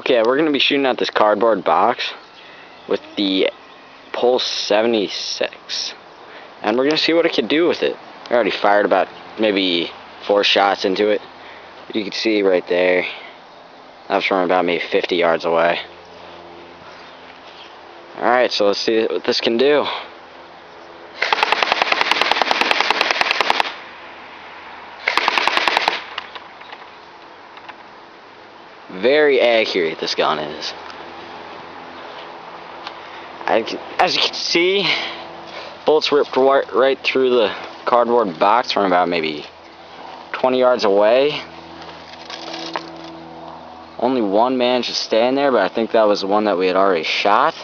Okay, we're going to be shooting at this cardboard box with the R76. And we're going to see what it can do with it. I already fired about maybe 4 shots into it. You can see right there. That was from about maybe 50 yards away. Alright, so let's see what this can do. Very accurate this gun is. As you can see, bullets ripped right through the cardboard box from about maybe 20 yards away. Only one managed to stay in there, but I think that was the one that we had already shot.